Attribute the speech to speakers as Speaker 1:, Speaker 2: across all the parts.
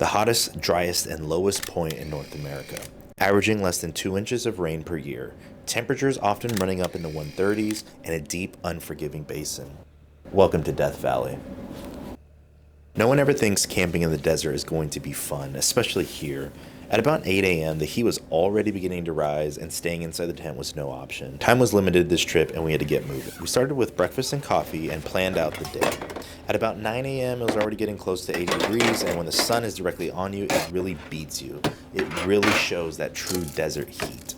Speaker 1: the hottest, driest, and lowest point in North America, averaging less than 2 inches of rain per year, temperatures often running up in the 130s, and a deep, unforgiving basin. Welcome to Death Valley. No one ever thinks camping in the desert is going to be fun, especially here. At about 8 a.m., the heat was already beginning to rise, and staying inside the tent was no option. Time was limited this trip, and we had to get moving. We started with breakfast and coffee and planned out the day. At about 9 a.m., it was already getting close to 80 degrees, and when the sun is directly on you, it really beats you. It really shows that true desert heat.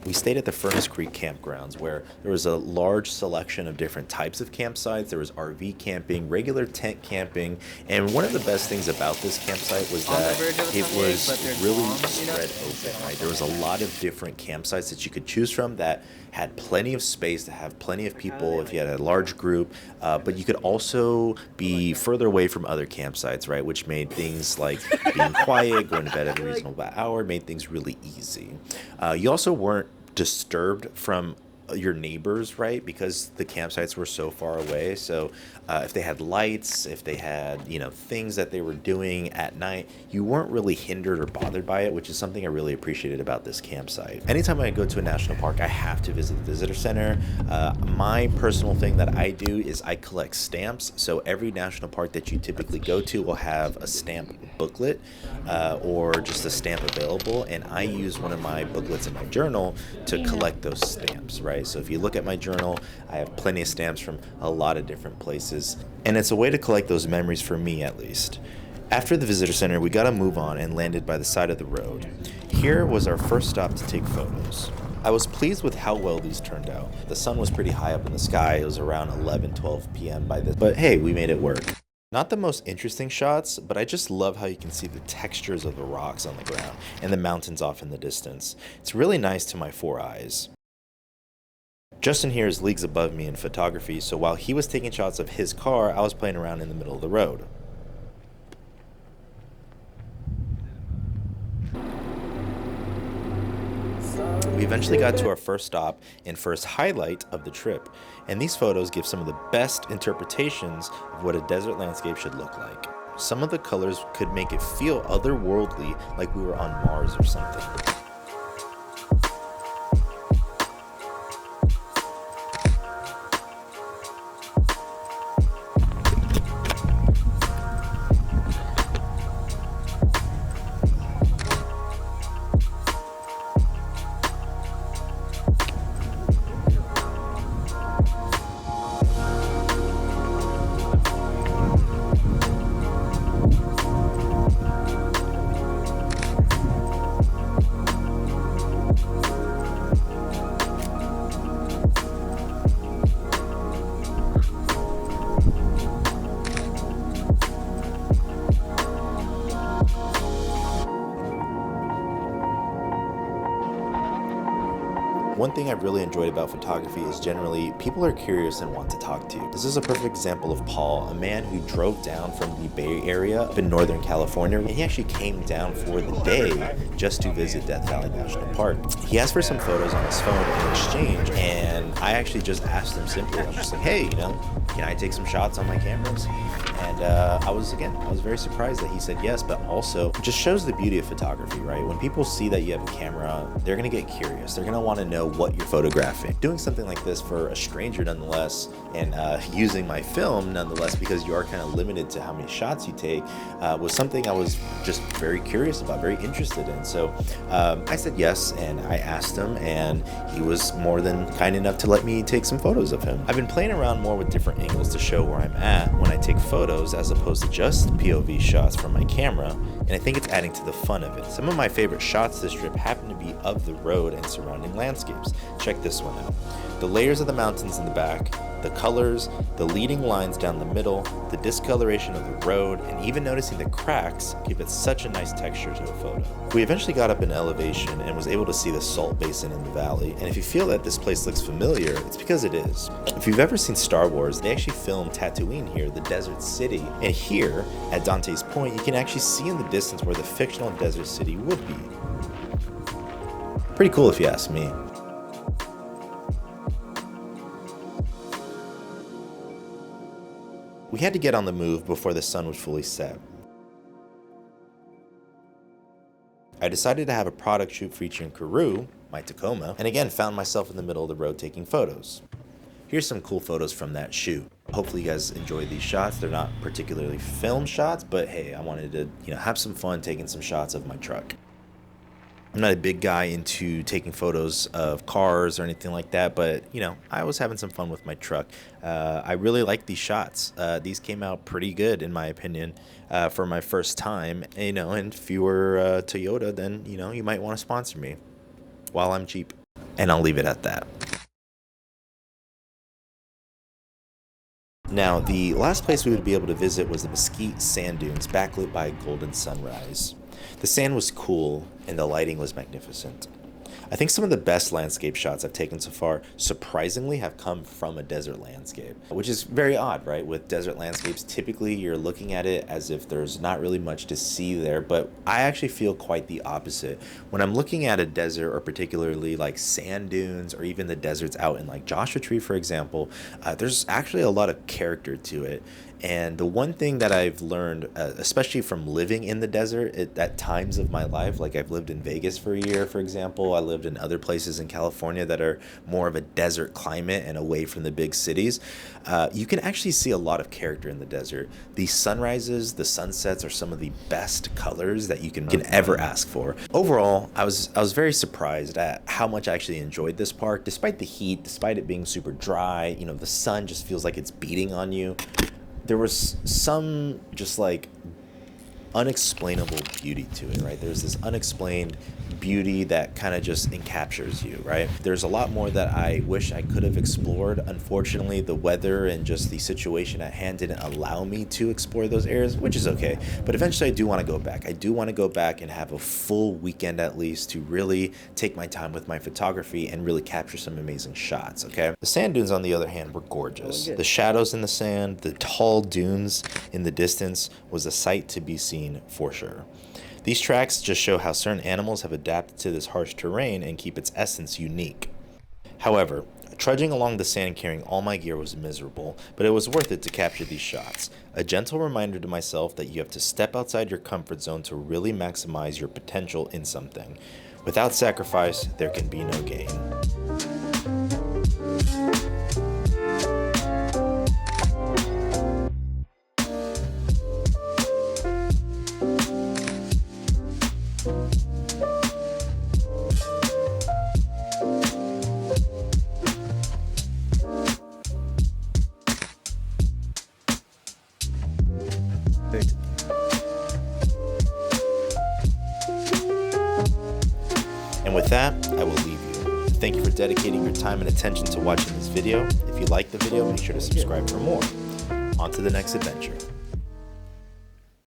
Speaker 1: We stayed at the Furnace Creek campgrounds, where there was a large selection of different types of campsites. There was RV camping, regular tent camping, and one of the best things about this campsite was that it was really spread open, right? There was a lot of different campsites that you could choose from that had plenty of space to have plenty of people if you had a large group, but you could also be further away from other campsites, right? Which made things like being quiet, going to bed at a reasonable hour, made things really easy. You also weren't disturbed from your neighbors, right? Because the campsites were so far away. So if they had lights, if they had, things that they were doing at night, you weren't really hindered or bothered by it, which is something I really appreciated about this campsite. Anytime I go to a national park, I have to visit the visitor center. My personal thing that I do is I collect stamps. So every national park that you typically go to will have a stamp booklet or just a stamp available. And I use one of my booklets in my journal to collect those stamps, right? So if you look at my journal, I have plenty of stamps from a lot of different places, and it's a way to collect those memories for me, at least. After the visitor center, we got to move on and landed by the side of the road. Here was our first stop to take photos. I was pleased with how well these turned out. The sun was pretty high up in the sky. It was around 11-12 p.m. by this, but hey, we made it work. Not the most interesting shots, but I just love how you can see the textures of the rocks on the ground and the mountains off in the distance. It's really nice to my 4 eyes. Justin here is leagues above me in photography, so while he was taking shots of his car, I was playing around in the middle of the road. We eventually got to our first stop and first highlight of the trip, and these photos give some of the best interpretations of what a desert landscape should look like. Some of the colors could make it feel otherworldly, like we were on Mars or something. One thing I've really enjoyed about photography is generally people are curious and want to talk to you. This is a perfect example of Paul, a man who drove down from the Bay Area up in Northern California, and he actually came down for the day just to visit Death Valley National Park. He asked for some photos on his phone in exchange, and I actually just asked him simply, I was just like, hey, can I take some shots on my cameras? And I was very surprised that he said yes, but also it just shows the beauty of photography, right? When people see that you have a camera, they're gonna get curious. They're gonna wanna know what you're photographing. Doing something like this for a stranger nonetheless, and using my film nonetheless, because you are kind of limited to how many shots you take, was something I was just very curious about, very interested in. So I said yes, and I asked him, and he was more than kind enough to let me take some photos of him. I've been playing around more with different angles to show where I'm at when I take photos, as opposed to just POV shots from my camera, and I think it's adding to the fun of it. Some of my favorite shots this trip happen to be of the road and surrounding landscapes. Check this one out. The layers of the mountains in the back, the colors, the leading lines down the middle, the discoloration of the road, and even noticing the cracks give it such a nice texture to a photo. We eventually got up in elevation and was able to see the Salt Basin in the valley, and if you feel that this place looks familiar, it's because it is. If you've ever seen Star Wars, they actually filmed Tatooine here, the desert city, and here, at Dante's Point, you can actually see in the distance where the fictional desert city would be. Pretty cool if you ask me. We had to get on the move before the sun would fully set. I decided to have a product shoot featuring Karoo, my Tacoma, and again found myself in the middle of the road taking photos. Here's some cool photos from that shoot. Hopefully you guys enjoyed these shots. They're not particularly film shots, but hey, I wanted to, have some fun taking some shots of my truck. I'm not a big guy into taking photos of cars or anything like that, but I was having some fun with my truck. I really like these shots. These came out pretty good in my opinion for my first time. And if you were Toyota, then you might want to sponsor me while I'm cheap. And I'll leave it at that. Now, the last place we would be able to visit was the Mesquite Sand Dunes, backlit by a golden sunrise. The sand was cool, and the lighting was magnificent. I think some of the best landscape shots I've taken so far, surprisingly, have come from a desert landscape, which is very odd, right? With desert landscapes, typically you're looking at it as if there's not really much to see there, but I actually feel quite the opposite. When I'm looking at a desert, or particularly like sand dunes, or even the deserts out in like Joshua Tree, for example, there's actually a lot of character to it. And the one thing that I've learned, especially from living in the desert at times of my life, like I've lived in Vegas for a year, for example, I lived in other places in California that are more of a desert climate and away from the big cities, you can actually see a lot of character in the desert. The sunrises, the sunsets are some of the best colors that you can ever ask for. Overall, I was very surprised at how much I actually enjoyed this park, despite the heat, despite it being super dry. The sun just feels like it's beating on you. There was some just like unexplainable beauty to it, right? There's this unexplained beauty that kind of just encaptures you, right? There's a lot more that I wish I could have explored. Unfortunately, the weather and just the situation at hand didn't allow me to explore those areas, which is okay. But eventually I do want to go back. I do want to go back and have a full weekend at least to really take my time with my photography and really capture some amazing shots, okay? The sand dunes, on the other hand, were gorgeous. The shadows in the sand, the tall dunes in the distance was a sight to be seen for sure. These tracks just show how certain animals have adapted to this harsh terrain and keep its essence unique. However, trudging along the sand carrying all my gear was miserable, but it was worth it to capture these shots. A gentle reminder to myself that you have to step outside your comfort zone to really maximize your potential in something. Without sacrifice, there can be no gain. And with that, I will leave you. Thank you for dedicating your time and attention to watching this video. If you liked the video, make sure to subscribe for more. On to the next adventure.